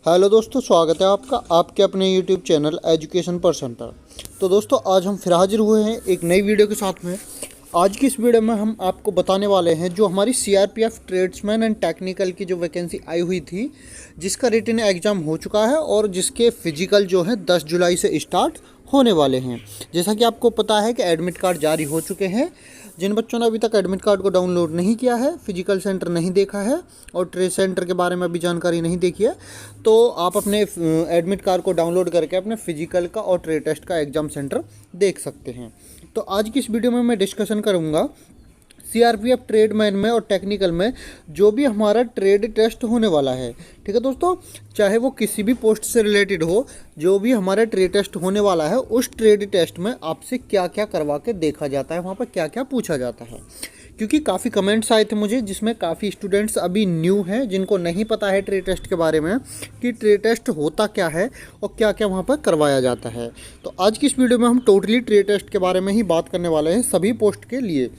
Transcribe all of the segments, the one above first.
Hello दोस्तों, स्वागत है आपका आपके अपने यूट्यूब चैनल एजुकेशन पर्सन पर। तो दोस्तों, आज हम फिर हाजिर हुए हैं एक नई वीडियो के साथ में। आज की इस वीडियो में हम आपको बताने वाले हैं जो हमारी सीआरपीएफ ट्रेड्समैन एंड टेक्निकल की जो वैकेंसी आई हुई थी, जिसका रिटन एग्ज़ाम हो चुका है और जिसके फिजिकल जो है 10 जुलाई से स्टार्ट होने वाले हैं। जैसा कि आपको पता है कि एडमिट कार्ड जारी हो चुके हैं। जिन बच्चों ने अभी तक एडमिट कार्ड को डाउनलोड नहीं किया है, फिजिकल सेंटर नहीं देखा है और ट्रेड सेंटर के बारे में अभी जानकारी नहीं देखी है, तो आप अपने एडमिट कार्ड को डाउनलोड करके अपने फिजिकल का और ट्रेड टेस्ट का एग्ज़ाम सेंटर देख सकते हैं। तो आज की इस वीडियो में मैं डिस्कशन करूंगा सीआरपीएफ ट्रेडमैन में और टेक्निकल में जो भी हमारा ट्रेड टेस्ट होने वाला है। ठीक है दोस्तों, चाहे वो किसी भी पोस्ट से रिलेटेड हो, जो भी हमारा ट्रेड टेस्ट होने वाला है उस ट्रेड टेस्ट में आपसे क्या क्या करवा के देखा जाता है, वहाँ पर क्या क्या पूछा जाता है। क्योंकि काफ़ी कमेंट्स आए थे मुझे, जिसमें काफ़ी स्टूडेंट्स अभी न्यू हैं, जिनको नहीं पता है ट्रेड टेस्ट के बारे में कि ट्रेड टेस्ट होता क्या है और क्या क्या वहाँ पर करवाया जाता है। तो आज की इस वीडियो में हम टोटली ट्रेड टेस्ट के बारे में ही बात करने वाले हैं सभी पोस्ट के लिए।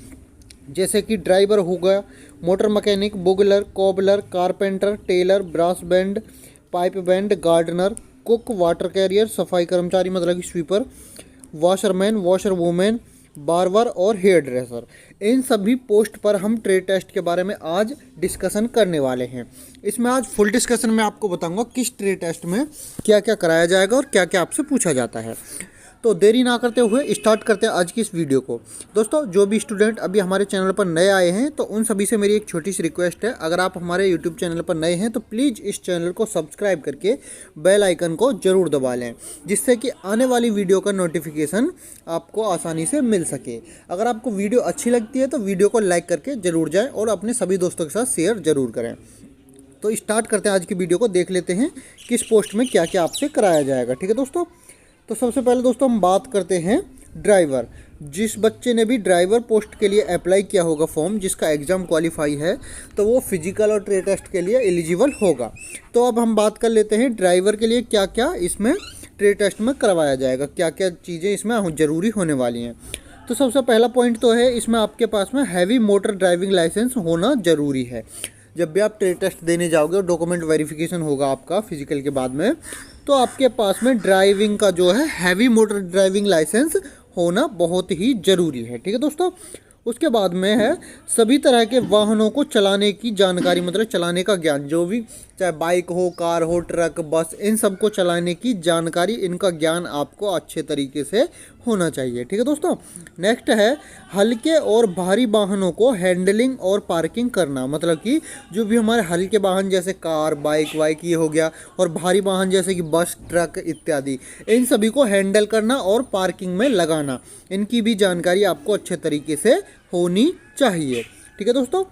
जैसे कि ड्राइवर हो गया, motor mechanic, bugler, cobbler, carpenter, tailor, brass band, pipe band, gardener, cook, water carrier, सफाई कर्मचारी मतलब कि sweeper, washerman, washer women, barber और हेयर ड्रेसर। इन सभी पोस्ट पर हम ट्रेड टेस्ट के बारे में आज डिस्कशन करने वाले हैं। इसमें आज फुल डिस्कशन में आपको बताऊंगा किस ट्रेड टेस्ट में क्या क्या कराया जाएगा और क्या क्या आपसे पूछा जाता है। तो देरी ना करते हुए स्टार्ट करते हैं आज की इस वीडियो को। दोस्तों, जो भी स्टूडेंट अभी हमारे चैनल पर नए आए हैं तो उन सभी से मेरी एक छोटी सी रिक्वेस्ट है, अगर आप हमारे यूट्यूब चैनल पर नए हैं तो प्लीज़ इस चैनल को सब्सक्राइब करके बेल आइकन को ज़रूर दबा लें, जिससे कि आने वाली वीडियो का नोटिफिकेशन आपको आसानी से मिल सके। अगर आपको वीडियो अच्छी लगती है तो वीडियो को लाइक करके ज़रूर जाएँ और अपने सभी दोस्तों के साथ शेयर ज़रूर करें। तो स्टार्ट करते हैं आज की वीडियो को, देख लेते हैं किस पोस्ट में क्या क्या आपसे कराया जाएगा। ठीक है दोस्तों, तो सबसे पहले दोस्तों हम बात करते हैं ड्राइवर। जिस बच्चे ने भी ड्राइवर पोस्ट के लिए अप्लाई किया होगा फॉर्म, जिसका एग्ज़ाम क्वालिफाई है, तो वो फिजिकल और ट्रेड टेस्ट के लिए एलिजिबल होगा। तो अब हम बात कर लेते हैं ड्राइवर के लिए क्या क्या इसमें ट्रेड टेस्ट में करवाया जाएगा, क्या क्या चीज़ें इसमें ज़रूरी होने वाली हैं। तो सबसे पहला पॉइंट तो है, इसमें आपके पास में हैवी मोटर ड्राइविंग लाइसेंस होना ज़रूरी है। जब भी आप ट्रेड टेस्ट देने जाओगे और डॉक्यूमेंट वेरिफिकेशन होगा आपका फिजिकल के बाद में, तो आपके पास में ड्राइविंग का जो है हैवी मोटर ड्राइविंग लाइसेंस होना बहुत ही ज़रूरी है। ठीक है दोस्तों, उसके बाद में है सभी तरह के वाहनों को चलाने की जानकारी, मतलब चलाने का ज्ञान, जो भी चाहे बाइक हो, कार हो, ट्रक, बस, इन सब को चलाने की जानकारी, इनका ज्ञान आपको अच्छे तरीके से होना चाहिए। ठीक है दोस्तों, नेक्स्ट है हल्के और भारी वाहनों को हैंडलिंग और पार्किंग करना, मतलब कि जो भी हमारे हल्के वाहन जैसे कार, बाइक ये हो गया, और भारी वाहन जैसे कि बस, ट्रक इत्यादि, इन सभी को हैंडल करना और पार्किंग में लगाना, इनकी भी जानकारी आपको अच्छे तरीके से होनी चाहिए। ठीक है दोस्तों,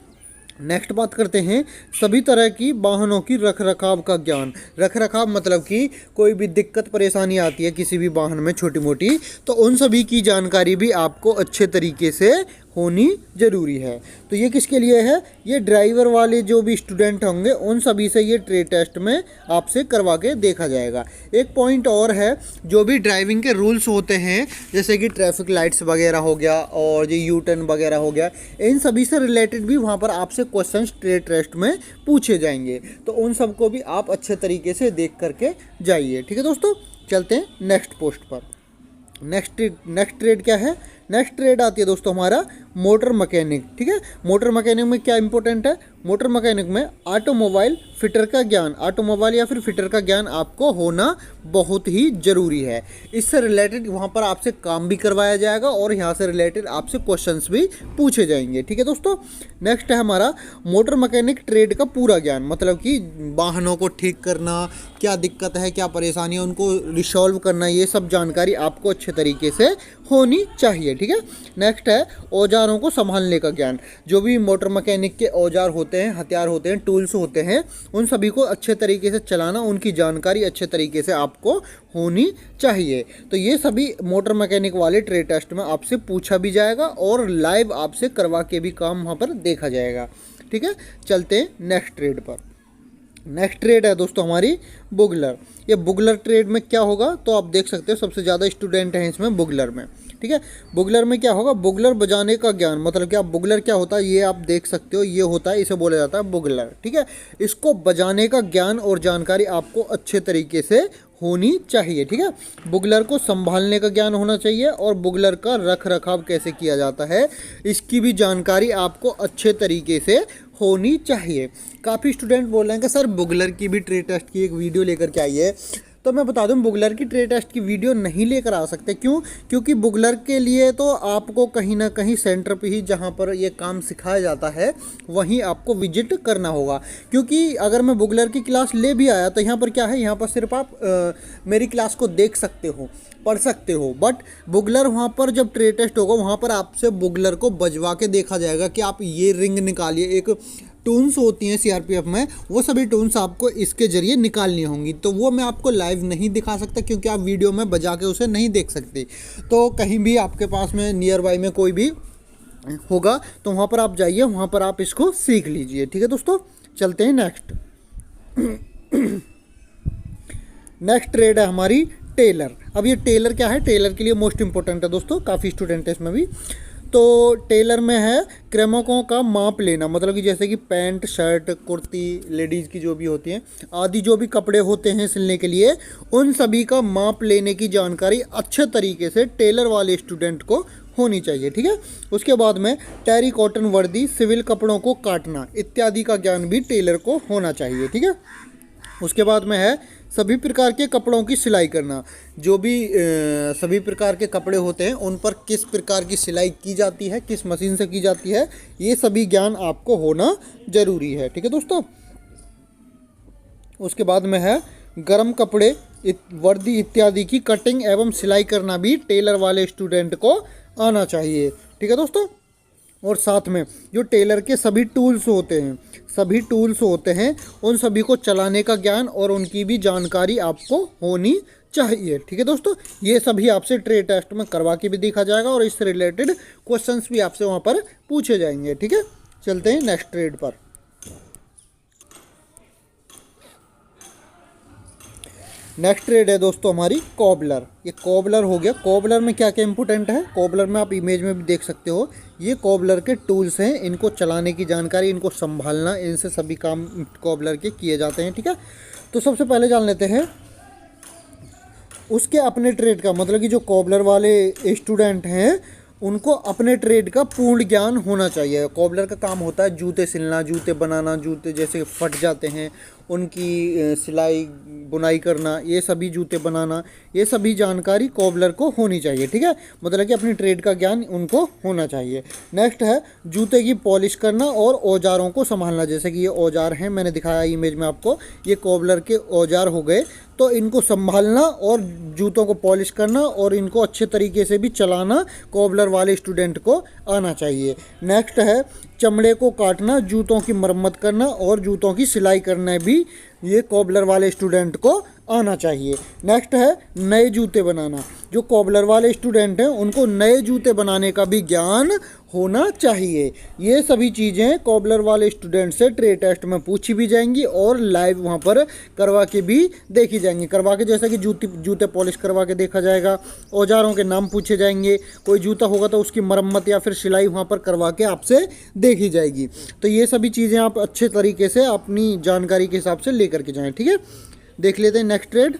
नेक्स्ट बात करते हैं सभी तरह की वाहनों की रख रखाव का ज्ञान। रख रखाव मतलब कि कोई भी दिक्कत परेशानी आती है किसी भी वाहन में छोटी मोटी, तो उन सभी की जानकारी भी आपको अच्छे तरीके से होनी ज़रूरी है। तो ये किसके लिए है? ये ड्राइवर वाले जो भी स्टूडेंट होंगे उन सभी से ये ट्रेड टेस्ट में आपसे करवा के देखा जाएगा। एक पॉइंट और है, जो भी ड्राइविंग के रूल्स होते हैं, जैसे कि ट्रैफिक लाइट्स वगैरह हो गया और ये यू टर्न वगैरह हो गया, इन सभी से रिलेटेड भी वहाँ पर आपसे क्वेश्चंस ट्रेड टेस्ट में पूछे जाएंगे। तो उन सबको भी आप अच्छे तरीके से देख करके जाइए। ठीक है दोस्तों, चलते हैं नेक्स्ट पोस्ट पर। नेक्स्ट ट्रेड क्या है? नेक्स्ट ट्रेड आती है दोस्तों हमारा मोटर मैकेनिक। ठीक है, मोटर मैकेनिक में क्या इंपॉर्टेंट है? मोटर मैकेनिक में ऑटोमोबाइल फिटर का ज्ञान, ऑटोमोबाइल या फिर फिटर का ज्ञान आपको होना बहुत ही ज़रूरी है। इससे रिलेटेड वहाँ पर आपसे काम भी करवाया जाएगा और यहाँ से रिलेटेड आपसे क्वेश्चंस भी पूछे जाएंगे। ठीक है दोस्तों, नेक्स्ट है हमारा मोटर मैकेनिक ट्रेड का पूरा ज्ञान, मतलब कि वाहनों को ठीक करना, क्या दिक्कत है, क्या परेशानी है, उनको रिसॉल्व करना, ये सब जानकारी आपको अच्छे तरीके से होनी चाहिए। ठीक है, नेक्स्ट है औजारों को संभालने का ज्ञान। जो भी मोटर मैकेनिक के औजार होते हैं, हथियार होते हैं, टूल्स होते हैं, उन सभी को अच्छे तरीके से चलाना, उनकी जानकारी अच्छे तरीके से आपको होनी चाहिए। तो ये सभी मोटर मैकेनिक वाले ट्रेड टेस्ट में आपसे पूछा भी जाएगा और लाइव आपसे करवा के भी काम वहाँ पर देखा जाएगा। ठीक है, चलते हैं नेक्स्ट ट्रेड पर। नेक्स्ट ट्रेड है दोस्तों हमारी बुगलर। ये बुगलर ट्रेड में क्या होगा, तो आप देख सकते हो सबसे ज़्यादा स्टूडेंट हैं इसमें बुगलर में। ठीक है। बुगलर में क्या होगा, बुगलर बजाने का ज्ञान, मतलब क्या बुगलर क्या होता है ये आप देख सकते हो, ये होता है, इसे बोला जाता है बुगलर, ठीक है। इसको बजाने का ज्ञान और जानकारी आपको अच्छे तरीके से होनी चाहिए, ठीक है। बुगलर को संभालने का ज्ञान होना चाहिए और बुगलर का रख रखाव कैसे किया जाता है इसकी भी जानकारी आपको अच्छे तरीके से होनी चाहिए। काफ़ी स्टूडेंट बोल रहे हैं कि सर बुगलर की भी ट्रे टेस्ट की एक वीडियो लेकर के आइए, तो मैं बता दूं बुगलर की ट्रे टेस्ट की वीडियो नहीं लेकर आ सकते। क्यों? क्योंकि बुगलर के लिए तो आपको कहीं ना कहीं सेंटर पे ही जहां पर ये काम सिखाया जाता है वहीं आपको विजिट करना होगा। क्योंकि अगर मैं बुगलर की क्लास ले भी आया तो यहाँ पर क्या है, यहाँ पर सिर्फ आप मेरी क्लास को देख सकते हो, पढ़ सकते हो, बट बुगलर वहाँ पर जब ट्रे टेस्ट होगा वहाँ पर आपसे बुगलर को बजवा के देखा जाएगा कि आप ये रिंग निकालिए। एक टून्स होती हैं सीआरपीएफ में, वो सभी टून्स आपको इसके ज़रिए निकालनी होंगी, तो वो मैं आपको लाइव नहीं दिखा सकता क्योंकि आप वीडियो में बजा के उसे नहीं देख सकते। तो कहीं भी आपके पास में नियर बाई में कोई भी होगा तो वहाँ पर आप जाइए, वहाँ पर आप इसको सीख लीजिए, ठीक है दोस्तों। चलते हैं नेक्स्ट। नेक्स्ट ट्रेड है हमारी टेलर। अब ये टेलर क्या है, टेलर के लिए मोस्ट इंपॉर्टेंट है दोस्तों, काफ़ी स्टूडेंट है इसमें भी। तो टेलर में है क्रमकों का माप लेना, मतलब कि जैसे कि पैंट, शर्ट, कुर्ती, लेडीज़ की जो भी होती हैं आदि जो भी कपड़े होते हैं सिलने के लिए, उन सभी का माप लेने की जानकारी अच्छे तरीके से टेलर वाले स्टूडेंट को होनी चाहिए, ठीक है। उसके बाद में टेरी कॉटन वर्दी, सिविल कपड़ों को काटना इत्यादि का ज्ञान भी टेलर को होना चाहिए, ठीक है। उसके बाद में है सभी प्रकार के कपड़ों की सिलाई करना, जो भी सभी प्रकार के कपड़े होते हैं उन पर किस प्रकार की सिलाई की जाती है, किस मशीन से की जाती है, ये सभी ज्ञान आपको होना ज़रूरी है, ठीक है दोस्तों। उसके बाद में है गर्म कपड़े, वर्दी इत्यादि की कटिंग एवं सिलाई करना भी टेलर वाले स्टूडेंट को आना चाहिए, ठीक है दोस्तों। और साथ में जो टेलर के सभी टूल्स होते हैं उन सभी को चलाने का ज्ञान और उनकी भी जानकारी आपको होनी चाहिए, ठीक है दोस्तों। ये सभी आपसे ट्रेड टेस्ट में करवा के भी देखा जाएगा और इससे रिलेटेड क्वेश्चंस भी आपसे वहाँ पर पूछे जाएंगे, ठीक है। चलते हैं नेक्स्ट ट्रेड पर। नेक्स्ट ट्रेड है दोस्तों हमारी कॉबलर। ये कॉबलर हो गया। कॉबलर में क्या क्या इंपॉर्टेंट है, कॉबलर में आप इमेज में भी देख सकते हो, ये कॉबलर के टूल्स हैं, इनको चलाने की जानकारी, इनको संभालना, इनसे सभी काम कॉबलर के किए जाते हैं, ठीक है। तो सबसे पहले जान लेते हैं उसके अपने ट्रेड का, मतलब कि जो कॉबलर वाले स्टूडेंट हैं उनको अपने ट्रेड का पूर्ण ज्ञान होना चाहिए। कॉबलर का काम होता है जूते सिलना, जूते बनाना, जूते जैसे फट जाते हैं उनकी सिलाई बुनाई करना, ये सभी जूते बनाना, ये सभी जानकारी कॉबलर को होनी चाहिए, ठीक है। मतलब कि अपनी ट्रेड का ज्ञान उनको होना चाहिए। नेक्स्ट है जूते की पॉलिश करना और औजारों को संभालना, जैसे कि ये औजार हैं, मैंने दिखाया इमेज में आपको, ये कॉबलर के औजार हो गए, तो इनको संभालना और जूतों को पॉलिश करना और इनको अच्छे तरीके से भी चलाना कॉबलर वाले स्टूडेंट को आना चाहिए। नेक्स्ट है चमड़े को काटना, जूतों की मरम्मत करना और जूतों की सिलाई करना भी ये कॉबलर वाले स्टूडेंट को आना चाहिए। नेक्स्ट है नए जूते बनाना, जो कॉबलर वाले स्टूडेंट हैं उनको नए जूते बनाने का भी ज्ञान होना चाहिए। ये सभी चीज़ें कॉबलर वाले स्टूडेंट से ट्रेड टेस्ट में पूछी भी जाएंगी और लाइव वहाँ पर करवा के भी देखी जाएंगी। करवा के जैसे कि जूते पॉलिश करवा के देखा जाएगा, औजारों के नाम पूछे जाएंगे, कोई जूता होगा तो उसकी मरम्मत या फिर सिलाई वहाँ पर करवा के आपसे देखी जाएगी। तो ये सभी चीज़ें आप अच्छे तरीके से अपनी जानकारी के हिसाब से लेकर के जाएँ, ठीक है। देख लेते हैं नेक्स्ट ट्रेड।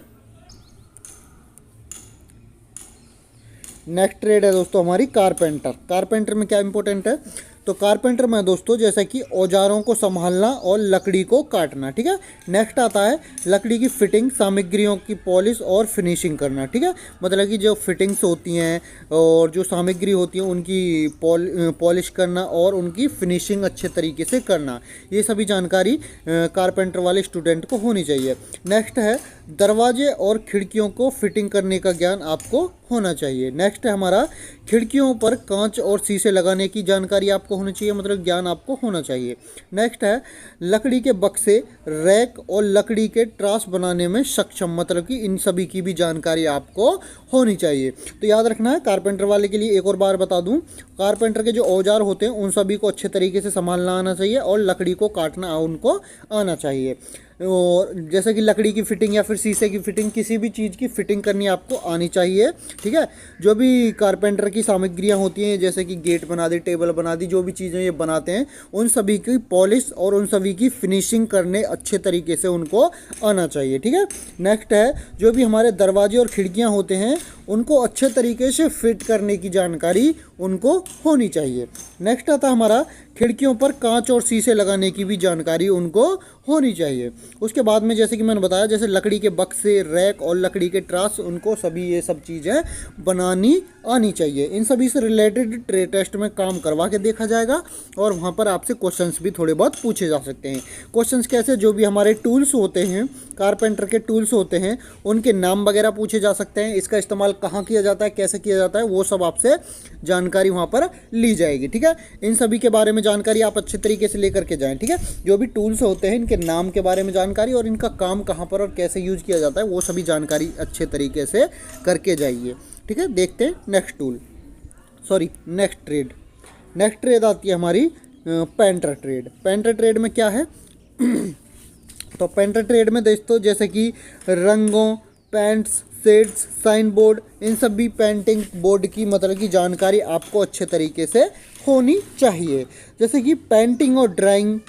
नेक्स्ट ट्रेड है दोस्तों हमारी कारपेंटर। कारपेंटर में क्या इंपॉर्टेंट है, तो कारपेंटर में दोस्तों जैसा कि औजारों को संभालना और लकड़ी को काटना, ठीक है। नेक्स्ट आता है लकड़ी की फिटिंग, सामग्रियों की पॉलिश और फिनिशिंग करना, ठीक है। मतलब कि जो फिटिंग्स होती हैं और जो सामग्री होती है उनकी पॉलिश करना और उनकी फिनिशिंग अच्छे तरीके से करना, ये सभी जानकारी कारपेंटर वाले स्टूडेंट को होनी चाहिए। नेक्स्ट है दरवाजे और खिड़कियों को फिटिंग करने का ज्ञान आपको होना चाहिए। नेक्स्ट है हमारा खिड़कियों पर कांच और शीशे लगाने की जानकारी आपको होनी चाहिए, मतलब ज्ञान आपको होना चाहिए। नेक्स्ट है लकड़ी के बक्से, रैक और लकड़ी के ट्रास बनाने में सक्षम, मतलब कि इन सभी की भी जानकारी आपको होनी चाहिए। तो याद रखना है कारपेंटर वाले के लिए एक और बार बता दूं, कारपेंटर के जो औजार होते हैं उन सभी को अच्छे तरीके से संभालना आना चाहिए और लकड़ी को काटना उनको आना चाहिए। और जैसे कि लकड़ी की फिटिंग या फिर शीशे की फिटिंग, किसी भी चीज़ की फिटिंग करनी आपको आनी चाहिए। ठीक है, जो भी कारपेंटर की सामग्रियाँ होती हैं, जैसे कि गेट बना दी, टेबल बना दी, जो भी चीज़ें ये बनाते हैं उन सभी की पॉलिश और उन सभी की फिनिशिंग करने अच्छे तरीके से उनको आना चाहिए। ठीक है, नेक्स्ट है जो भी हमारे दरवाजे और खिड़कियाँ होते हैं उनको अच्छे तरीके से फिट करने की जानकारी उनको होनी चाहिए। नेक्स्ट आता है हमारा खिड़कियों पर कांच और शीशे लगाने की भी जानकारी उनको होनी चाहिए। उसके बाद में जैसे कि मैंने बताया, जैसे लकड़ी के बक्से, रैक और लकड़ी के ट्रास, उनको सभी ये सब चीज़ें बनानी आनी चाहिए। इन सभी से रिलेटेड ट्रे टेस्ट में काम करवा के देखा जाएगा और वहाँ पर आपसे क्वेश्चंस भी थोड़े बहुत पूछे जा सकते हैं। क्वेश्चंस कैसे, जो भी हमारे टूल्स होते हैं, कारपेंटर के टूल्स होते हैं, उनके नाम वगैरह पूछे जा सकते हैं, इसका इस्तेमाल कहाँ किया जाता है, कैसे किया जाता है, वो सब आपसे जानकारी वहाँ पर ली जाएगी। ठीक है, इन सभी के बारे में जानकारी आप अच्छे तरीके से लेकर के जाएं। ठीक है, जो भी टूल्स होते हैं इनके नाम के बारे में जानकारी और इनका काम कहाँ पर और कैसे यूज किया जाता है वो सभी जानकारी अच्छे तरीके से करके जाइए। ठीक है, देखते हैं next tool, next trade. Next trade आती है हमारी पेंटर ट्रेड। पेंटर ट्रेड में क्या है तो पेंटर ट्रेड में दोस्तों जैसे कि रंगों, पेंट्स, शेड्स, साइन बोर्ड, इन सभी पेंटिंग बोर्ड की मतलब की जानकारी आपको अच्छे तरीके से होनी चाहिए। जैसे कि पेंटिंग और ड्राइंग,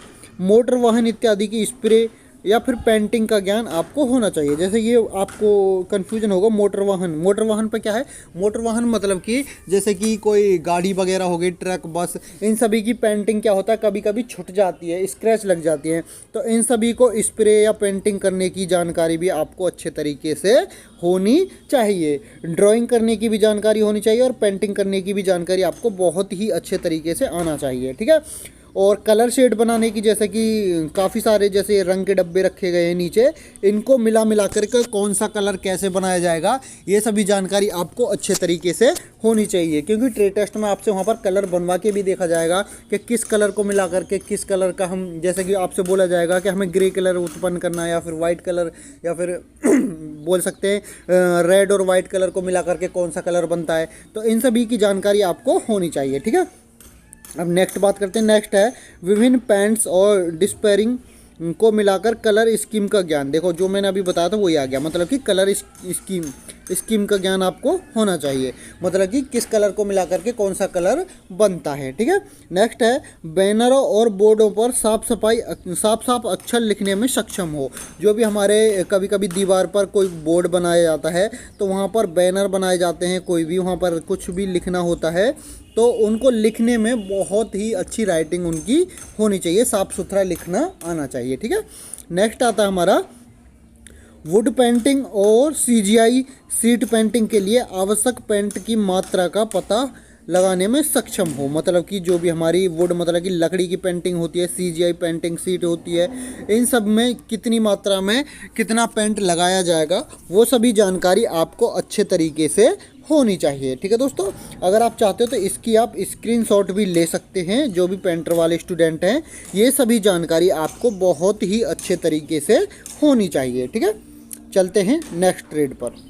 मोटर वाहन इत्यादि की स्प्रे या फिर पेंटिंग का ज्ञान आपको होना चाहिए। जैसे ये आपको कन्फ्यूजन होगा, मोटर वाहन पर क्या है, मोटर वाहन मतलब कि जैसे कि कोई गाड़ी वगैरह हो गई, ट्रक, बस, इन सभी की पेंटिंग क्या होता है, कभी कभी छूट जाती है, स्क्रैच लग जाती है, तो इन सभी को स्प्रे या पेंटिंग करने की जानकारी भी आपको अच्छे तरीके से होनी चाहिए। ड्राइंग करने की भी जानकारी होनी चाहिए और पेंटिंग करने की भी जानकारी आपको बहुत ही अच्छे तरीके से आना चाहिए। ठीक है, और कलर शेड बनाने की, जैसे कि काफ़ी सारे जैसे रंग के डब्बे रखे गए हैं नीचे, इनको मिला करके कौन सा कलर कैसे बनाया जाएगा, ये सभी जानकारी आपको अच्छे तरीके से होनी चाहिए। क्योंकि ट्रे टेस्ट में आपसे वहाँ पर कलर बनवा के भी देखा जाएगा कि किस कलर को मिला करके किस कलर का हम, जैसे कि आपसे बोला जाएगा कि हमें ग्रे कलर उत्पन्न करना है या फिर वाइट कलर या फिर बोल सकते हैं रेड और वाइट कलर को मिला करके कौन सा कलर बनता है, तो इन सभी की जानकारी आपको होनी चाहिए। ठीक है, अब नेक्स्ट बात करते हैं। नेक्स्ट है विभिन्न पेंट्स और डिस्पेयरिंग को मिलाकर कलर स्कीम का ज्ञान। देखो जो मैंने अभी बताया था वही आ गया, मतलब कि कलर स्कीम का ज्ञान आपको होना चाहिए, मतलब कि किस कलर को मिला करके कौन सा कलर बनता है। ठीक है, नेक्स्ट है बैनरों और बोर्डों पर साफ अक्षर लिखने में सक्षम हो। जो भी हमारे कभी कभी दीवार पर कोई बोर्ड बनाया जाता है तो वहाँ पर बैनर बनाए जाते हैं, कोई भी वहाँ पर कुछ भी लिखना होता है तो उनको लिखने में बहुत ही अच्छी राइटिंग उनकी होनी चाहिए, साफ़ सुथरा लिखना आना चाहिए। ठीक है, नेक्स्ट आता है हमारा वुड पेंटिंग और सीजीआई सीट पेंटिंग के लिए आवश्यक पेंट की मात्रा का पता लगाने में सक्षम हो। मतलब कि जो भी हमारी वुड मतलब कि लकड़ी की पेंटिंग होती है, सीजीआई पेंटिंग सीट होती है, इन सब में कितनी मात्रा में कितना पेंट लगाया जाएगा वो सभी जानकारी आपको अच्छे तरीके से होनी चाहिए। ठीक है दोस्तों, अगर आप चाहते हो तो इसकी आप स्क्रीनशॉट भी ले सकते हैं। जो भी पेंटर वाले स्टूडेंट हैं ये सभी जानकारी आपको बहुत ही अच्छे तरीके से होनी चाहिए। ठीक है, चलते हैं नेक्स्ट ट्रेड पर।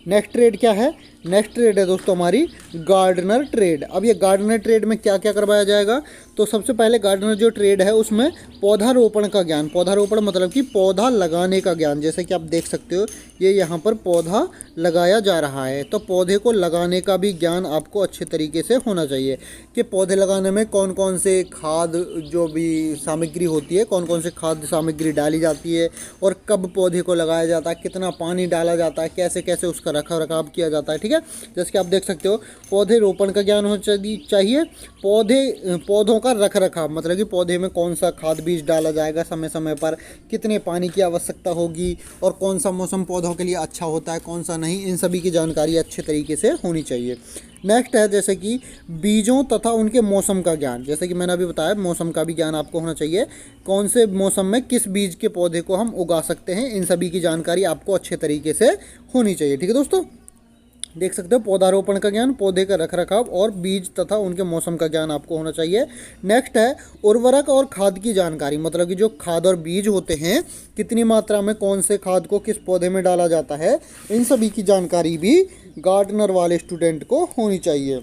नेक्स्ट ट्रेड क्या है, नेक्स्ट ट्रेड है दोस्तों हमारी गार्डनर ट्रेड। अब ये गार्डनर ट्रेड में क्या क्या करवाया जाएगा, तो सबसे पहले गार्डनर जो ट्रेड है उसमें पौधारोपण का ज्ञान, पौधारोपण मतलब कि पौधा लगाने का ज्ञान। जैसे कि आप देख सकते हो ये यहाँ पर पौधा लगाया जा रहा है, तो पौधे को लगाने का भी ज्ञान आपको अच्छे तरीके से होना चाहिए कि पौधे लगाने में कौन कौन से खाद जो भी सामग्री होती है, कौन कौन से खाद्य सामग्री डाली जाती है और कब पौधे को लगाया जाता है, कितना पानी डाला जाता है, कैसे कैसे उसका रख रखाव किया जाता है। ठीक है, जैसे कि आप देख सकते हो पौधे रोपण का ज्ञान होना चाहिए, पौधों का रख रखाव मतलब कि पौधे में कौन सा खाद बीज डाला जाएगा समय समय पर, कितने पानी की आवश्यकता होगी और कौन सा मौसम पौधों के लिए अच्छा होता है कौन सा नहीं, इन सभी की जानकारी अच्छे तरीके से होनी चाहिए। नेक्स्ट है जैसे कि बीजों तथा उनके मौसम का ज्ञान। जैसे कि मैंने अभी बताया मौसम का भी ज्ञान आपको होना चाहिए, कौन से मौसम में किस बीज के पौधे को हम उगा सकते हैं, इन सभी की जानकारी आपको अच्छे तरीके से होनी चाहिए। ठीक है दोस्तों, देख सकते हो पौधारोपण का ज्ञान, पौधे का रखरखाव और बीज तथा उनके मौसम का ज्ञान आपको होना चाहिए। नेक्स्ट है उर्वरक और खाद की जानकारी, मतलब कि जो खाद और बीज होते हैं कितनी मात्रा में कौन से खाद को किस पौधे में डाला जाता है, इन सभी की जानकारी भी गार्डनर वाले स्टूडेंट को होनी चाहिए।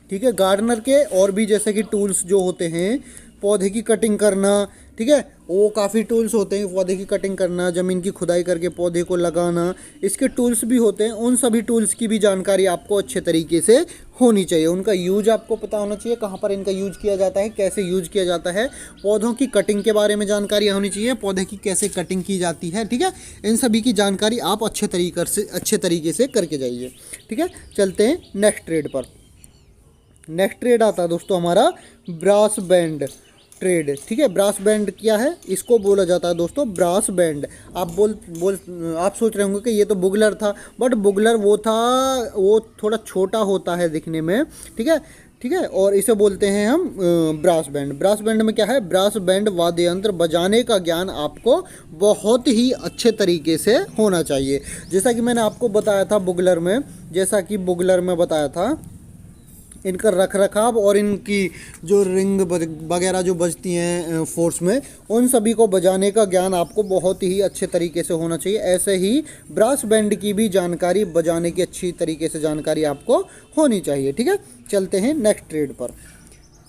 ठीक है, गार्डनर के और भी जैसे कि टूल्स जो होते हैं, पौधे की कटिंग करना, ठीक है। वो काफ़ी टूल्स होते हैं, पौधे की कटिंग करना, ज़मीन की खुदाई करके पौधे को लगाना, इसके टूल्स भी होते हैं। उन सभी टूल्स की भी जानकारी आपको अच्छे तरीके से होनी चाहिए। उनका यूज आपको पता होना चाहिए, कहाँ पर इनका यूज किया जाता है, कैसे यूज किया जाता है। पौधों की कटिंग के बारे में जानकारी होनी चाहिए, पौधे की कैसे कटिंग की जाती है, ठीक है। इन सभी की जानकारी आप अच्छे तरीके से करके जाइए, ठीक है। चलते हैं नेक्स्ट ट्रेड पर। नेक्स्ट ट्रेड आता है दोस्तों हमारा ब्रास बैंड ट्रेड, ठीक है। ब्रास बैंड क्या है, इसको बोला जाता है दोस्तों ब्रास बैंड। आप आप सोच रहे होंगे कि ये तो बुगलर था, बट बुगलर वो थोड़ा छोटा होता है दिखने में, ठीक है, ठीक है। और इसे बोलते हैं हम ब्रास बैंड। ब्रास बैंड में क्या है, ब्रास बैंड वाद्य यंत्र बजाने का ज्ञान आपको बहुत ही अच्छे तरीके से होना चाहिए। जैसा कि मैंने आपको बताया था बुगलर में बताया था, इनका रख रखाव और इनकी जो रिंग वगैरह जो बजती हैं फोर्स में, उन सभी को बजाने का ज्ञान आपको बहुत ही अच्छे तरीके से होना चाहिए। ऐसे ही ब्रास बैंड की भी जानकारी, बजाने की अच्छी तरीके से जानकारी आपको होनी चाहिए, ठीक है। चलते हैं नेक्स्ट ट्रेड पर।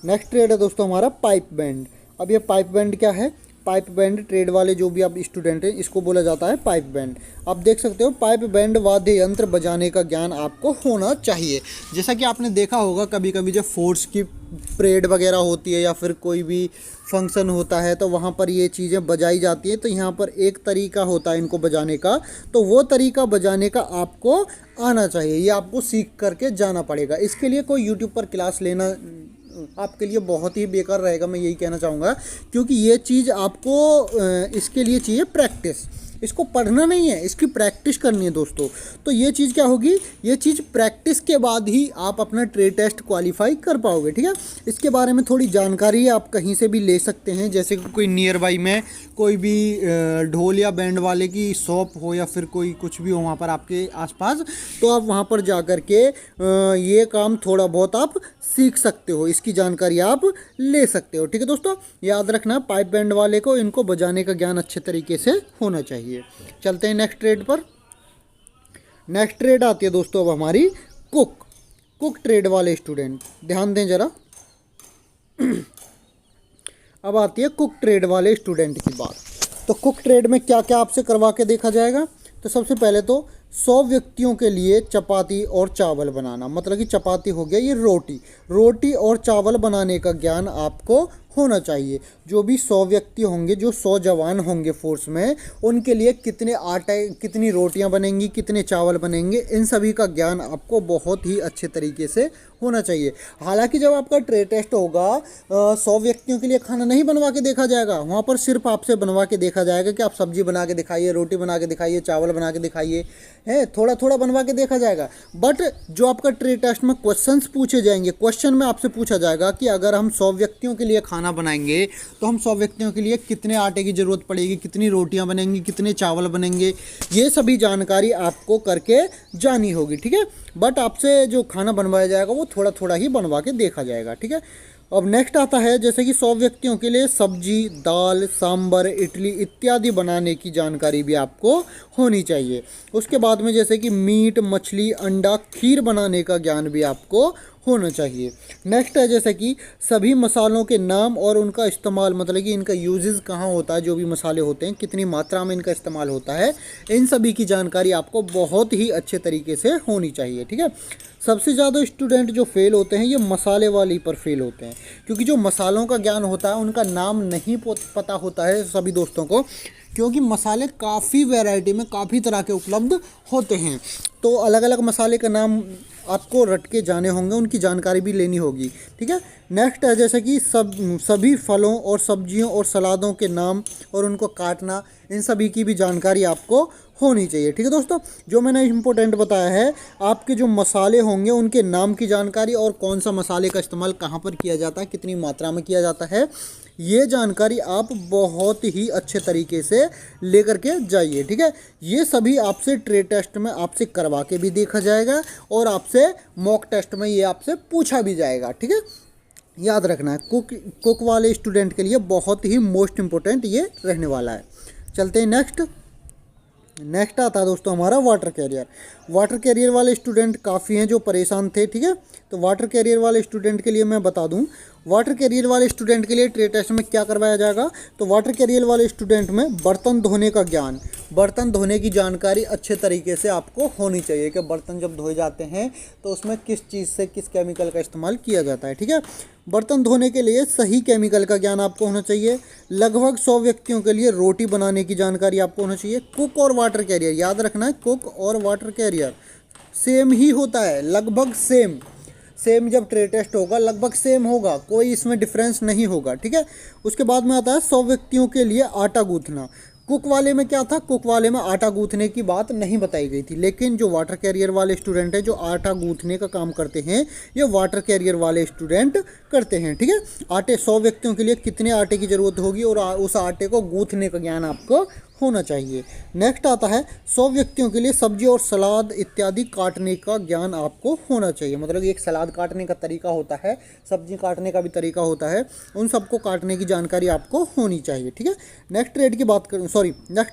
नेक्स्ट ट्रेड है दोस्तों हमारा पाइप बैंड। अब ये पाइप बैंड क्या है, पाइप बैंड ट्रेड वाले जो भी आप स्टूडेंट हैं, इसको बोला जाता है पाइप बैंड। आप देख सकते हो पाइप बैंड वाद्य यंत्र बजाने का ज्ञान आपको होना चाहिए। जैसा कि आपने देखा होगा कभी कभी जब फोर्स की परेड वगैरह होती है या फिर कोई भी फंक्शन होता है तो वहाँ पर ये चीज़ें बजाई जाती हैं। तो यहाँ पर एक तरीका होता है इनको बजाने का, तो वो तरीका बजाने का आपको आना चाहिए, ये आपको सीख करके जाना पड़ेगा। इसके लिए कोई यूट्यूब पर क्लास लेना आपके लिए बहुत ही बेकार रहेगा, मैं यही कहना चाहूँगा, क्योंकि ये चीज़ आपको इसके लिए चाहिए प्रैक्टिस। इसको पढ़ना नहीं है, इसकी प्रैक्टिस करनी है दोस्तों। तो ये चीज़ क्या होगी, ये चीज़ प्रैक्टिस के बाद ही आप अपना ट्रेड टेस्ट क्वालिफाई कर पाओगे, ठीक है। इसके बारे में थोड़ी जानकारी आप कहीं से भी ले सकते हैं, जैसे कि कोई नियर बाई में कोई भी ढोल या बैंड वाले की शॉप हो या फिर कोई कुछ भी हो वहाँ पर आपके आसपास, तो आप वहाँ पर जा कर के ये काम थोड़ा बहुत आप सीख सकते हो, इसकी जानकारी आप ले सकते हो, ठीक है दोस्तों। याद रखना पाइप बैंड वाले को इनको बजाने का ज्ञान अच्छे तरीके से होना चाहिए। चलते हैं नेक्स्ट ट्रेड पर। नेक्स्ट ट्रेड आती है दोस्तों अब हमारी कुक ट्रेड वाले स्टूडेंट ध्यान दें जरा। अब आती है कुक ट्रेड वाले स्टूडेंट की बात। तो कुक ट्रेड में क्या क्या आपसे करवा के देखा जाएगा, तो सबसे पहले तो 100 व्यक्तियों के लिए चपाती और चावल बनाना, मतलब कि चपाती हो गया ये रोटी और चावल बनाने का ज्ञान आपको होना चाहिए। जो भी 100 व्यक्ति होंगे, जो 100 जवान होंगे फोर्स में, उनके लिए कितने आटे, कितनी रोटियां बनेंगी, कितने चावल बनेंगे, इन सभी का ज्ञान आपको बहुत ही अच्छे तरीके से होना चाहिए। हालांकि जब आपका ट्रेड टेस्ट होगा 100 व्यक्तियों के लिए खाना नहीं बनवा के देखा जाएगा, वहाँ पर सिर्फ आपसे बनवा के देखा जाएगा कि आप सब्जी बना के दिखाइए, रोटी बना के दिखाइए, चावल बना के दिखाइए, है थोड़ा थोड़ा बनवा के देखा जाएगा। बट जो आपका ट्रेड टेस्ट में क्वेश्चंस पूछे जाएंगे, क्वेश्चन में आपसे पूछा जाएगा कि अगर हम 100 व्यक्तियों के लिए खाना बनाएंगे तो हम 100 व्यक्तियों के लिए कितने आटे की ज़रूरत पड़ेगी, कितनी रोटियां बनेंगी, कितने चावल बनेंगे, ये सभी जानकारी आपको करके जानी होगी, ठीक है। बट आपसे जो खाना बनवाया जाएगा वो थोड़ा थोड़ा ही बनवा के देखा जाएगा, ठीक है। अब नेक्स्ट आता है जैसे कि 100 व्यक्तियों के लिए सब्जी, दाल, सांभर, इडली इत्यादि बनाने की जानकारी भी आपको होनी चाहिए। उसके बाद में जैसे कि मीट, मछली, अंडा, खीर बनाने का ज्ञान भी आपको होना चाहिए। नेक्स्ट है जैसे कि सभी मसालों के नाम और उनका इस्तेमाल, मतलब कि इनका यूजेस कहाँ होता है, जो भी मसाले होते हैं कितनी मात्रा में इनका इस्तेमाल होता है, इन सभी की जानकारी आपको बहुत ही अच्छे तरीके से होनी चाहिए, ठीक है। सबसे ज़्यादा स्टूडेंट जो फेल होते हैं ये मसाले वाली पर फेल होते हैं, क्योंकि जो मसालों का ज्ञान होता है उनका नाम नहीं पता होता है सभी दोस्तों को, क्योंकि मसाले काफ़ी वैरायटी में काफ़ी तरह के उपलब्ध होते हैं। तो अलग अलग मसाले का नाम आपको रट के जाने होंगे, उनकी जानकारी भी लेनी होगी, ठीक है। नेक्स्ट है जैसे कि सभी फलों और सब्जियों और सलादों के नाम और उनको काटना, इन सभी की भी जानकारी आपको होनी चाहिए, ठीक है दोस्तों। जो मैंने इम्पोर्टेंट बताया है, आपके जो मसाले होंगे उनके नाम की जानकारी और कौन सा मसाले का इस्तेमाल कहाँ पर किया जाता है, कितनी मात्रा में किया जाता है, ये जानकारी आप बहुत ही अच्छे तरीके से लेकर के जाइए, ठीक है। ये सभी आपसे ट्रेड टेस्ट में आपसे करवा के भी देखा जाएगा और आपसे मॉक टेस्ट में ये आपसे पूछा भी जाएगा, ठीक है। याद रखना है कुक वाले स्टूडेंट के लिए बहुत ही मोस्ट इम्पोर्टेंट ये रहने वाला है। चलते हैं नेक्स्ट। नेक्स्ट आता है दोस्तों हमारा वाटर कैरियर। वाटर कैरियर वाले स्टूडेंट काफ़ी हैं जो परेशान थे, ठीक है। तो वाटर कैरियर वाले स्टूडेंट के लिए मैं बता दूं, वाटर कैरियर वाले स्टूडेंट के लिए ट्रेड टेस्ट में क्या करवाया जाएगा। तो वाटर कैरियर वाले स्टूडेंट में बर्तन धोने का ज्ञान, बर्तन धोने की जानकारी अच्छे तरीके से आपको होनी चाहिए कि बर्तन जब धोए जाते हैं तो उसमें किस चीज़ से किस केमिकल का इस्तेमाल किया जाता है, ठीक है। बर्तन धोने के लिए सही केमिकल का ज्ञान आपको होना चाहिए। लगभग 100 व्यक्तियों के लिए रोटी बनाने की जानकारी आपको होना चाहिए। कुक और वाटर कैरियर, याद रखना है, कुक और वाटर कैरियर सेम ही होता है, लगभग सेम सेम। जब ट्रेड टेस्ट होगा लगभग सेम होगा, कोई इसमें डिफरेंस नहीं होगा, ठीक है। उसके बाद में आता है 100 व्यक्तियों के लिए आटा गूंथना। कुक वाले में क्या था, कुक वाले में आटा गूंथने की बात नहीं बताई गई थी, लेकिन जो वाटर कैरियर वाले स्टूडेंट हैं जो आटा गूंथने का काम करते हैं ये वाटर कैरियर वाले स्टूडेंट करते हैं, ठीक है। आटे 100 व्यक्तियों के लिए कितने आटे की ज़रूरत होगी और उस आटे को गूंथने का ज्ञान आपको होना चाहिए। नेक्स्ट आता है 100 व्यक्तियों के लिए सब्जी और सलाद इत्यादि काटने का ज्ञान आपको होना चाहिए। मतलब एक सलाद काटने का तरीका होता है, सब्जी काटने का भी तरीका होता है, उन सबको काटने की जानकारी आपको होनी चाहिए, ठीक है। नेक्स्ट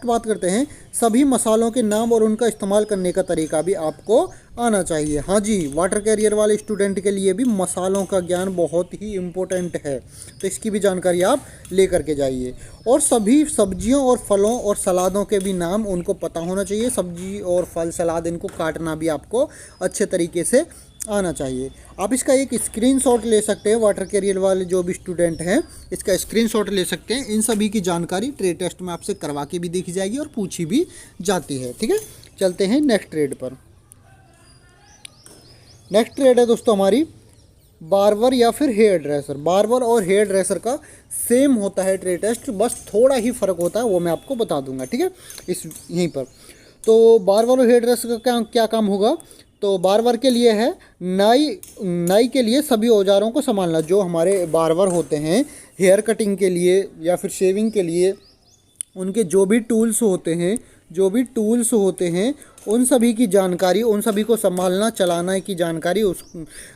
बात करते हैं सभी मसालों के नाम और उनका इस्तेमाल करने का तरीका भी आपको आना चाहिए। हाँ जी, वाटर कैरियर वाले स्टूडेंट के लिए भी मसालों का ज्ञान बहुत ही इम्पोर्टेंट है, तो इसकी भी जानकारी आप लेकर के जाइए। और सभी सब्जियों और फलों और सलादों के भी नाम उनको पता होना चाहिए। सब्जी और फल सलाद इनको काटना भी आपको अच्छे तरीके से आना चाहिए। आप इसका एक स्क्रीनशॉट ले सकते हैं, वाटर कैरियर वाले जो भी स्टूडेंट हैं इसका स्क्रीनशॉट ले सकते हैं। इन सभी की जानकारी ट्रेड टेस्ट में आपसे करवा के भी देखी जाएगी और पूछी भी जाती है, ठीक है। चलते हैं नेक्स्ट ट्रेड पर। नेक्स्ट ट्रेड है दोस्तों हमारी बार्बर या फिर हेयर ड्रेसर। बार्बर और हेयर ड्रेसर का सेम होता है ट्रेड टेस्ट, बस थोड़ा ही फ़र्क होता है, वो मैं आपको बता दूंगा, ठीक है, इस यहीं पर। तो बार्बर और हेयर ड्रेसर का क्या काम होगा। तो बार्बर के लिए है नाई के लिए सभी औजारों को संभालना। जो हमारे बार्बर होते हैं हेयर कटिंग के लिए या फिर शेविंग के लिए उनके जो भी टूल्स होते हैं उन सभी की जानकारी, उन सभी को संभालना चलाना की जानकारी उस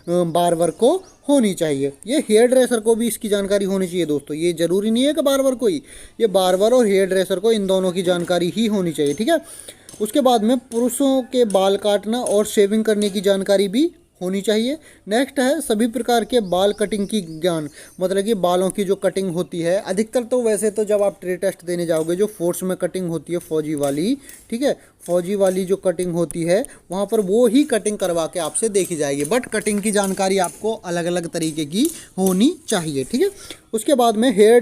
बार्बर को होनी चाहिए। ये हेयर ड्रेसर को भी इसकी जानकारी होनी चाहिए दोस्तों। ये ज़रूरी नहीं है कि बार्बर को ही, ये बार्बर और हेयर ड्रेसर को इन दोनों की जानकारी ही होनी चाहिए, ठीक है। उसके बाद में पुरुषों के बाल काटना और शेविंग करने की जानकारी भी होनी चाहिए। नेक्स्ट है सभी प्रकार के बाल कटिंग की ज्ञान, मतलब कि बालों की जो कटिंग होती है अधिकतर, तो वैसे तो जब आप ट्रेड टेस्ट देने जाओगे जो फोर्स में कटिंग होती है फौजी वाली, ठीक है, फौजी वाली जो कटिंग होती है वहाँ पर वो ही कटिंग करवा के आपसे देखी जाएगी, बट कटिंग की जानकारी आपको अलग अलग तरीके की होनी चाहिए, ठीक है। उसके बाद में हेयर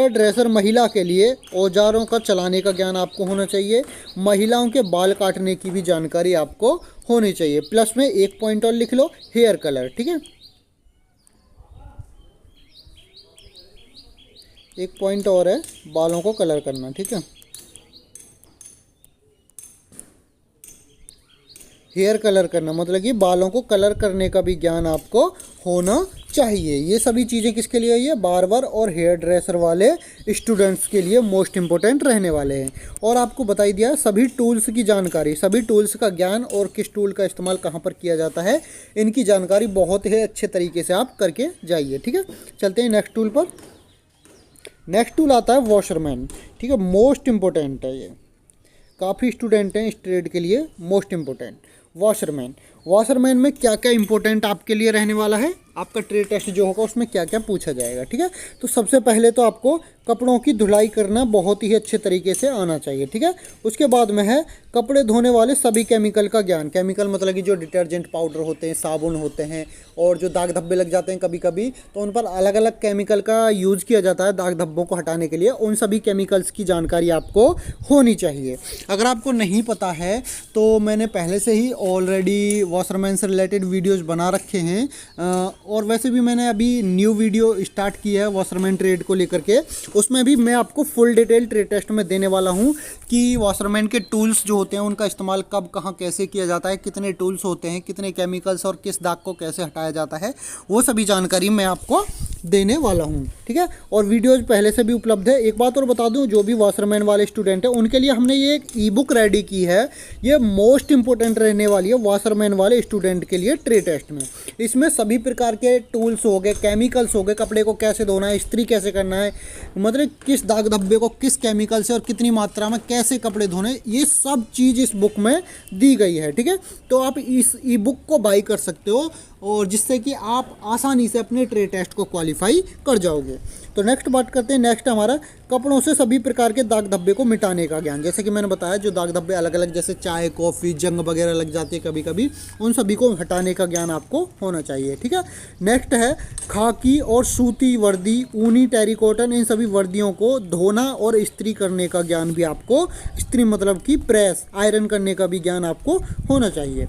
ड्रेसर महिला के लिए औजारों का चलाने का ज्ञान आपको होना चाहिए। महिलाओं के बाल काटने की भी जानकारी आपको होनी चाहिए। प्लस में एक पॉइंट और लिख लो, हेयर कलर, ठीक है, एक पॉइंट और है बालों को कलर करना, ठीक है। हेयर कलर करना मतलब कि बालों को कलर करने का भी ज्ञान आपको होना चाहिए। ये सभी चीज़ें किसके लिए है, बार्बर और हेयर ड्रेसर वाले स्टूडेंट्स के लिए मोस्ट इम्पोर्टेंट रहने वाले हैं। और आपको बताई दिया सभी टूल्स की जानकारी, सभी टूल्स का ज्ञान और किस टूल का इस्तेमाल कहाँ पर किया जाता है, इनकी जानकारी बहुत ही अच्छे तरीके से आप करके जाइए, ठीक है। चलते हैं नेक्स्ट टूल पर। नेक्स्ट टूल आता है वॉशरमैन, ठीक है, मोस्ट इम्पोर्टेंट है ये, काफ़ी स्टूडेंट हैं इस ट्रेड के लिए मोस्ट इम्पोर्टेंट। वॉशरमैन में क्या क्या इंपॉर्टेंट आपके लिए रहने वाला है, आपका ट्रेड टेस्ट जो होगा उसमें क्या क्या पूछा जाएगा, ठीक है। तो सबसे पहले तो आपको कपड़ों की धुलाई करना बहुत ही अच्छे तरीके से आना चाहिए, ठीक है। उसके बाद में है कपड़े धोने वाले सभी केमिकल का ज्ञान। केमिकल मतलब कि जो डिटर्जेंट पाउडर होते हैं, साबुन होते हैं, और जो दाग धब्बे लग जाते हैं कभी कभी, तो उन पर अलग अलग केमिकल का यूज़ किया जाता है दाग धब्बों को हटाने के लिए। उन सभी केमिकल्स की जानकारी आपको होनी चाहिए। अगर आपको नहीं पता है तो मैंने पहले से ही ऑलरेडी वॉशरमैन से रिलेटेड वीडियोज़ बना रखे हैं, और वैसे भी मैंने अभी न्यू वीडियो स्टार्ट किया है वॉशरमैन ट्रेड को लेकर के, उसमें भी मैं आपको फुल डिटेल ट्रेड टेस्ट में देने वाला हूं कि वॉशरमैन के टूल्स जो होते हैं उनका इस्तेमाल कब कहां कैसे किया जाता है, कितने टूल्स होते हैं, कितने केमिकल्स और किस दाग को कैसे हटाया जाता है, वो सभी जानकारी मैं आपको देने वाला हूं, ठीक है। और वीडियोज़ पहले से भी उपलब्ध है। एक बात और बता दूं, जो भी वॉशरमैन वाले स्टूडेंट हैं उनके लिए हमने ये एक ई बुक रेडी की है, ये मोस्ट इंपॉर्टेंट रहने वाली है वॉशरमैन वाले स्टूडेंट के लिए ट्रे टेस्ट में। इसमें सभी प्रकार के टूल्स हो गए, केमिकल्स हो गए, कपड़े को कैसे धोना है, इस्त्री कैसे करना है, मतलब किस दाग धब्बे को किस केमिकल से और कितनी मात्रा में कैसे कपड़े धोने, ये सब चीज़ इस बुक में दी गई है। ठीक है, तो आप इस ई बुक को बाई कर सकते हो और जिससे कि आप आसानी से अपने ट्रे टेस्ट को क्वालिफाई कर जाओगे। तो नेक्स्ट बात करते हैं। नेक्स्ट हमारा कपड़ों से सभी प्रकार के दाग धब्बे को मिटाने का ज्ञान। जैसे कि मैंने बताया, जो दाग धब्बे अलग अलग जैसे चाय, कॉफ़ी, जंग वगैरह लग जाती है कभी कभी, उन सभी को हटाने का ज्ञान आपको होना चाहिए। ठीक है, नेक्स्ट है खाकी और सूती वर्दी, ऊनी, टेरिकॉटन, इन सभी वर्दियों को धोना और इस्त्री करने का ज्ञान भी आपको, इस्त्री मतलब कि प्रेस, आयरन करने का भी ज्ञान आपको होना चाहिए।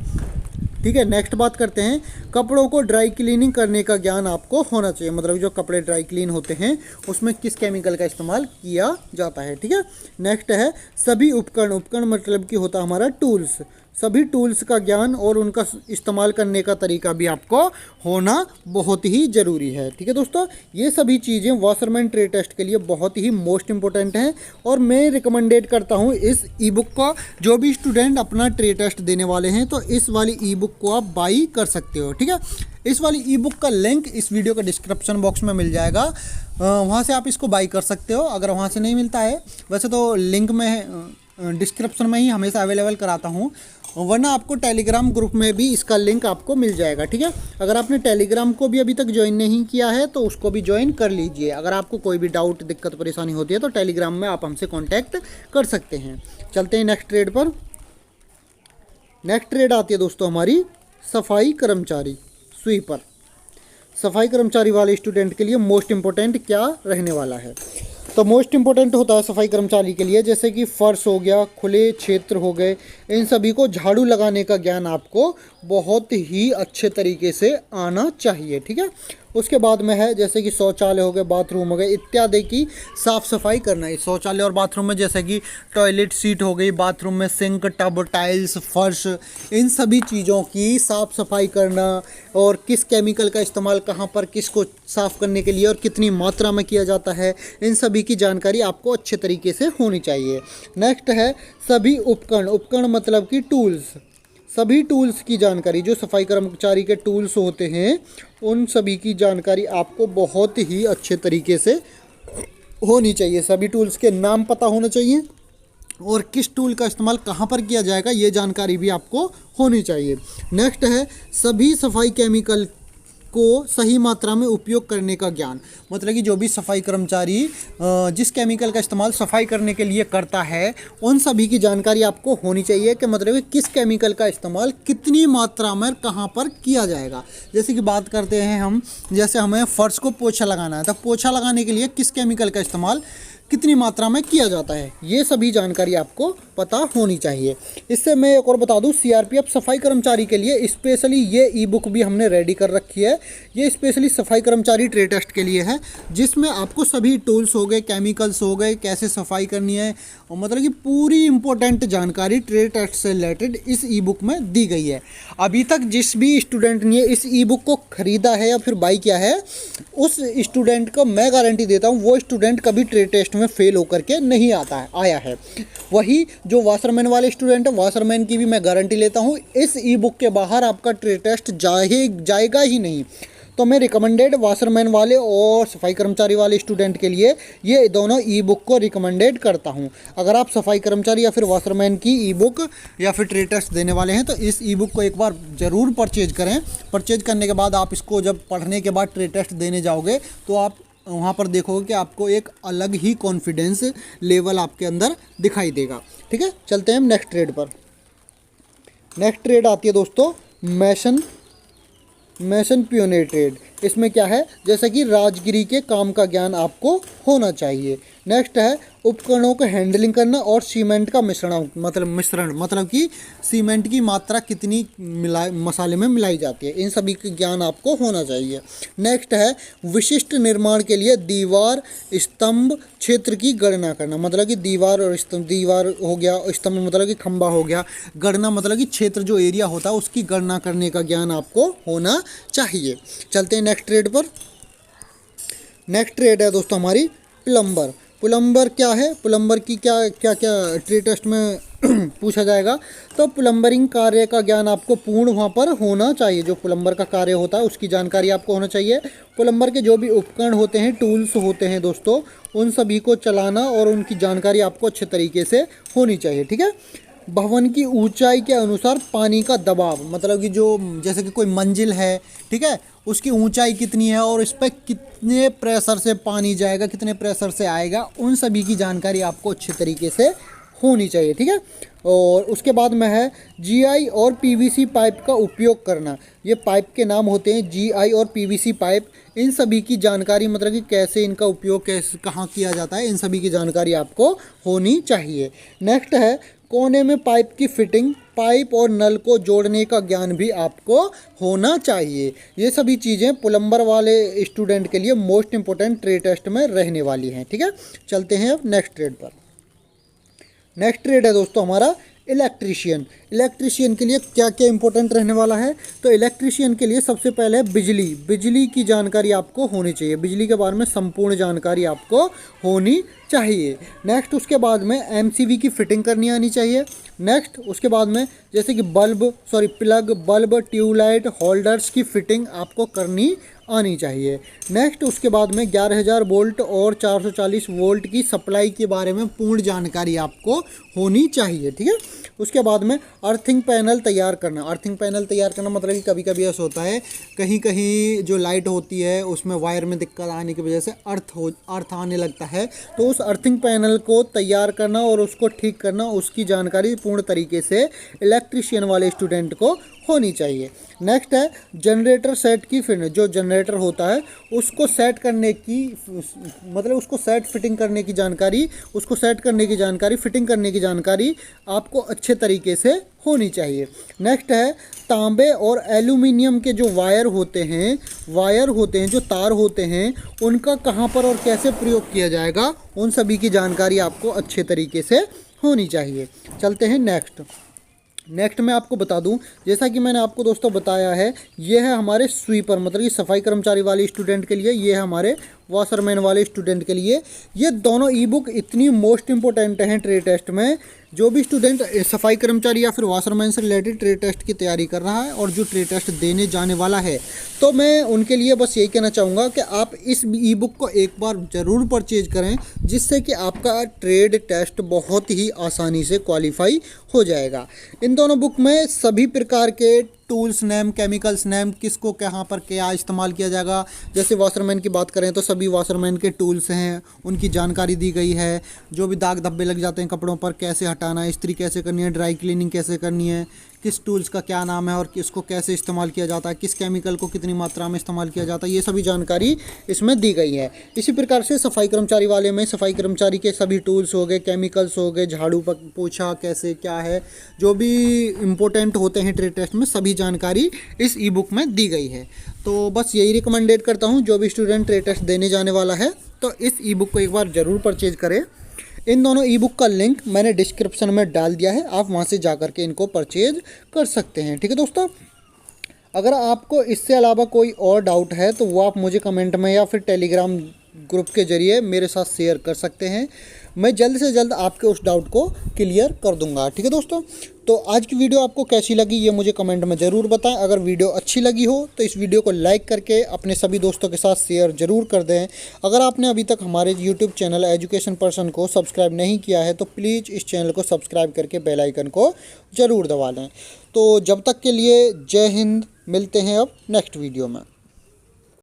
ठीक है, नेक्स्ट बात करते हैं। कपड़ों को ड्राई क्लीनिंग करने का ज्ञान आपको होना चाहिए, मतलब जो कपड़े ड्राई क्लीन होते हैं उसमें किस केमिकल का इस्तेमाल किया जाता है। ठीक है, नेक्स्ट है सभी उपकरण, उपकरण मतलब कि होता हमारा टूल्स, सभी टूल्स का ज्ञान और उनका इस्तेमाल करने का तरीका भी आपको होना बहुत ही ज़रूरी है। ठीक है दोस्तों, ये सभी चीज़ें वाशरमैन ट्रे टेस्ट के लिए बहुत ही मोस्ट इंपॉर्टेंट हैं और मैं रिकमेंडेड करता हूँ इस ई बुक को। जो भी स्टूडेंट अपना ट्रे टेस्ट देने वाले हैं तो इस वाली ई बुक को आप बाई कर सकते हो। ठीक है, इस वाली ई बुक का लिंक इस वीडियो के डिस्क्रिप्शन बॉक्स में मिल जाएगा, वहाँ से आप इसको बाई कर सकते हो। अगर वहाँ से नहीं मिलता है, वैसे तो लिंक में डिस्क्रिप्शन में ही हमेशा अवेलेबल कराता हूँ, वरना आपको टेलीग्राम ग्रुप में भी इसका लिंक आपको मिल जाएगा। ठीक है, अगर आपने टेलीग्राम को भी अभी तक ज्वाइन नहीं किया है तो उसको भी ज्वाइन कर लीजिए। अगर आपको कोई भी डाउट, दिक्कत, परेशानी होती है तो टेलीग्राम में आप हमसे कांटेक्ट कर सकते हैं। चलते हैं नेक्स्ट ट्रेड पर। नेक्स्ट ट्रेड आती है दोस्तों हमारी सफाई कर्मचारी, स्वीपर। सफाई कर्मचारी वाले स्टूडेंट के लिए मोस्ट इम्पोर्टेंट क्या रहने वाला है? तो मोस्ट इम्पोर्टेंट होता है सफाई कर्मचारी के लिए, जैसे कि फर्श हो गया, खुले क्षेत्र हो गए, इन सभी को झाड़ू लगाने का ज्ञान आपको बहुत ही अच्छे तरीके से आना चाहिए। ठीक है, उसके बाद में है जैसे कि शौचालय हो गए, बाथरूम हो गए इत्यादि की साफ़ सफाई करना है। शौचालय और बाथरूम में जैसे कि टॉयलेट सीट हो गई, बाथरूम में सिंक, टब, टाइल्स, फर्श, इन सभी चीज़ों की साफ़ सफाई करना और किस केमिकल का इस्तेमाल कहाँ पर किसको साफ़ करने के लिए और कितनी मात्रा में किया जाता है, इन सभी की जानकारी आपको अच्छे तरीके से होनी चाहिए। नेक्स्ट है सभी उपकरण, उपकरण मतलब कि टूल्स, सभी टूल्स की जानकारी, जो सफाई कर्मचारी के टूल्स होते हैं उन सभी की जानकारी आपको बहुत ही अच्छे तरीके से होनी चाहिए। सभी टूल्स के नाम पता होना चाहिए और किस टूल का इस्तेमाल कहाँ पर किया जाएगा ये जानकारी भी आपको होनी चाहिए। नेक्स्ट है सभी सफाई केमिकल को सही मात्रा में उपयोग करने का ज्ञान, मतलब कि जो भी सफाई कर्मचारी जिस केमिकल का इस्तेमाल सफाई करने के लिए करता है उन सभी की जानकारी आपको होनी चाहिए कि मतलब कि किस केमिकल का इस्तेमाल कितनी मात्रा में कहाँ पर किया जाएगा। जैसे कि बात करते हैं हम, जैसे हमें फर्श को पोछा लगाना है तो पोछा लगाने के लिए किस केमिकल का इस्तेमाल कितनी मात्रा में किया जाता है, ये सभी जानकारी आपको पता होनी चाहिए। इससे मैं एक और बता दूं, सीआरपीएफ सफाई कर्मचारी के लिए स्पेशली ये ई बुक भी हमने रेडी कर रखी है। ये स्पेशली सफाई कर्मचारी ट्रे टेस्ट के लिए है, जिसमें आपको सभी टूल्स हो गए, केमिकल्स हो गए, कैसे सफाई करनी है और मतलब कि पूरी इंपॉर्टेंट जानकारी ट्रे टेस्ट से रिलेटेड इस ई बुक में दी गई है। अभी तक जिस भी स्टूडेंट ने इस ई बुक को ख़रीदा है या फिर बाई किया है, उस स्टूडेंट को मैं गारंटी देता हूँ वो स्टूडेंट कभी ट्रे टेस्ट में फेल होकर के नहीं आया है। वही जो वाशरमैन वाले स्टूडेंट है, वाशरमैन की भी मैं गारंटी लेता हूँ इस ई बुक के बाहर आपका ट्रे टेस्ट जाएगा ही नहीं। तो मैं रिकमेंडेड वाशरमैन वाले और सफाई कर्मचारी वाले स्टूडेंट के लिए ये दोनों ई बुक को रिकमेंडेड करता हूँ। अगर आप सफाई कर्मचारी या फिर वाशरमैन की ई बुक या फिर ट्रे टेस्ट देने वाले हैं तो इस ई बुक को एक बार ज़रूर परचेज करें। परचेज करने के बाद आप इसको जब पढ़ने के बाद ट्रे टेस्ट देने जाओगे तो आप वहाँ पर देखोगे कि आपको एक अलग ही कॉन्फिडेंस लेवल आपके अंदर दिखाई देगा। ठीक है, चलते हैं हम नेक्स्ट ट्रेड पर। नेक्स्ट ट्रेड आती है दोस्तों मैसन पियोनियर ट्रेड। इसमें क्या है, जैसे कि राजगिरी के काम का ज्ञान आपको होना चाहिए। नेक्स्ट है उपकरणों को हैंडलिंग करना और सीमेंट का मिश्रण मतलब कि सीमेंट की मात्रा कितनी मसाले में मिलाई जाती है, इन सभी का ज्ञान आपको होना चाहिए। नेक्स्ट है विशिष्ट निर्माण के लिए दीवार स्तंभ क्षेत्र की गणना करना, मतलब कि दीवार और स्तंभ, दीवार हो गया, स्तंभ मतलब कि खंबा हो गया, गणना मतलब कि क्षेत्र जो एरिया होता है उसकी गणना करने का ज्ञान आपको होना चाहिए। चलते हैं नेक्स्ट ट्रेड पर। नेक्स्ट ट्रेड है दोस्तों हमारी प्लम्बर। प्लम्बर क्या है, प्लम्बर की क्या क्या क्या ट्रे टेस्ट में पूछा जाएगा। तो प्लम्बरिंग कार्य का ज्ञान आपको पूर्ण वहाँ पर होना चाहिए। जो प्लम्बर का कार्य होता है उसकी जानकारी आपको होना चाहिए। प्लम्बर के जो भी उपकरण होते हैं, टूल्स होते हैं दोस्तों, उन सभी को चलाना और उनकी जानकारी आपको अच्छे तरीके से होनी चाहिए। ठीक है। भवन की ऊंचाई के अनुसार पानी का दबाव, मतलब कि जो जैसे कि कोई मंजिल है, ठीक है, उसकी ऊंचाई कितनी है और इस पर कितने प्रेशर से पानी जाएगा, कितने प्रेशर से आएगा, उन सभी की जानकारी आपको अच्छे तरीके से होनी चाहिए। ठीक है। और उसके बाद में है जीआई और पीवीसी पाइप का उपयोग करना। ये पाइप के नाम होते हैं जीआई और पीवीसी पाइप। इन सभी की जानकारी, मतलब कि कैसे इनका उपयोग कैसे कहाँ किया जाता है, इन सभी की जानकारी आपको होनी चाहिए। नेक्स्ट है कोने में पाइप की फिटिंग, पाइप और नल को जोड़ने का ज्ञान भी आपको होना चाहिए। ये सभी चीज़ें प्लम्बर वाले स्टूडेंट के लिए मोस्ट इंपॉर्टेंट ट्रेड टेस्ट में रहने वाली हैं। ठीक है। चलते हैं अब नेक्स्ट ट्रेड पर। नेक्स्ट ट्रेड है दोस्तों हमारा इलेक्ट्रीशियन। इलेक्ट्रीशियन के लिए क्या क्या इंपॉर्टेंट रहने वाला है? तो इलेक्ट्रीशियन के लिए सबसे पहले बिजली की जानकारी आपको होनी चाहिए। बिजली के बारे में संपूर्ण जानकारी आपको होनी चाहिए। नेक्स्ट उसके बाद में एमसीबी की फिटिंग करनी आनी चाहिए। नेक्स्ट उसके बाद में जैसे कि प्लग, बल्ब, ट्यूबलाइट, होल्डर्स की फिटिंग आपको करनी आनी चाहिए। नेक्स्ट उसके बाद में 11,000 वोल्ट और 440 वोल्ट की सप्लाई के बारे में पूर्ण जानकारी आपको होनी चाहिए। ठीक है। उसके बाद में अर्थिंग पैनल तैयार करना। अर्थिंग पैनल तैयार करना मतलब कि कभी कभी ऐसा होता है, कहीं कहीं जो लाइट होती है उसमें वायर में दिक्कत आने की वजह से अर्थ आने लगता है, तो उस अर्थिंग पैनल को तैयार करना और उसको ठीक करना, उसकी जानकारी पूर्ण तरीके से इलेक्ट्रीशियन वाले स्टूडेंट को होनी चाहिए। नेक्स्ट है जनरेटर सेट की फिटिंग। जो जनरेटर होता है उसको सेट करने की, मतलब उसको फिटिंग करने की जानकारी, उसको सेट करने की जानकारी, फिटिंग करने की जानकारी आपको अच्छे तरीके से होनी चाहिए। नेक्स्ट है तांबे और एल्यूमिनियम के जो वायर होते हैं, जो तार होते हैं, उनका कहाँ पर और कैसे प्रयोग किया जाएगा, उन सभी की जानकारी आपको अच्छे तरीके से होनी चाहिए। चलते हैं नेक्स्ट मैं आपको बता दूं, जैसा कि मैंने आपको दोस्तों बताया है, ये है हमारे स्वीपर, मतलब कि सफाई कर्मचारी वाले स्टूडेंट के लिए, ये है हमारे वॉशरमैन वाले स्टूडेंट के लिए। ये दोनों ई बुक इतनी मोस्ट इंपॉर्टेंट हैं ट्रेड टेस्ट में। जो भी स्टूडेंट सफाई कर्मचारी या फिर वॉशरमैन से रिलेटेड ट्रेड टेस्ट की तैयारी कर रहा है और जो ट्रेड टेस्ट देने जाने वाला है, तो मैं उनके लिए बस यही कहना चाहूँगा कि आप इस ई बुक को एक बार ज़रूर परचेज करें, जिससे कि आपका ट्रेड टेस्ट बहुत ही आसानी से क्वालिफाई हो जाएगा। इन दोनों बुक में सभी प्रकार के टूल्स नेम, केमिकल्स नेम, किसको कहाँ पर क्या इस्तेमाल किया जाएगा। जैसे वॉशरमैन की बात करें तो सभी वॉशरमैन के टूल्स हैं, उनकी जानकारी दी गई है। जो भी दाग धब्बे लग जाते हैं कपड़ों पर, कैसे हटाना है, इस्त्री कैसे करनी है, ड्राई क्लीनिंग कैसे करनी है, किस टूल्स का क्या नाम है और किसको कैसे इस्तेमाल किया जाता है, किस केमिकल को कितनी मात्रा में इस्तेमाल किया जाता है, ये सभी जानकारी इसमें दी गई है। इसी प्रकार से सफाई कर्मचारी वाले में सफाई कर्मचारी के सभी टूल्स हो गए, केमिकल्स हो गए, झाड़ू पोछा कैसे क्या है, जो भी इम्पोर्टेंट होते हैं ट्रेड टेस्ट में, सभी जानकारी इस ई बुक में दी गई है। तो बस यही रिकमेंडेड करता हूँ, जो भी स्टूडेंट ट्रेड टेस्ट देने जाने वाला है तो इस ई बुक को एक बार ज़रूर परचेज करें। इन दोनों ई बुक का लिंक मैंने डिस्क्रिप्शन में डाल दिया है, आप वहां से जा कर के इनको परचेज कर सकते हैं। ठीक है दोस्तों। अगर आपको इससे अलावा कोई और डाउट है तो वो आप मुझे कमेंट में या फिर टेलीग्राम ग्रुप के जरिए मेरे साथ शेयर कर सकते हैं। मैं जल्द से जल्द आपके उस डाउट को क्लियर कर दूंगा। ठीक है दोस्तों। तो आज की वीडियो आपको कैसी लगी ये मुझे कमेंट में ज़रूर बताएं। अगर वीडियो अच्छी लगी हो तो इस वीडियो को लाइक करके अपने सभी दोस्तों के साथ शेयर ज़रूर कर दें। अगर आपने अभी तक हमारे यूट्यूब चैनल एजुकेशन पर्सन को सब्सक्राइब नहीं किया है तो प्लीज़ इस चैनल को सब्सक्राइब करके बेल आइकन को ज़रूर दबा लें। तो जब तक के लिए जय हिंद, मिलते हैं अब नेक्स्ट वीडियो में।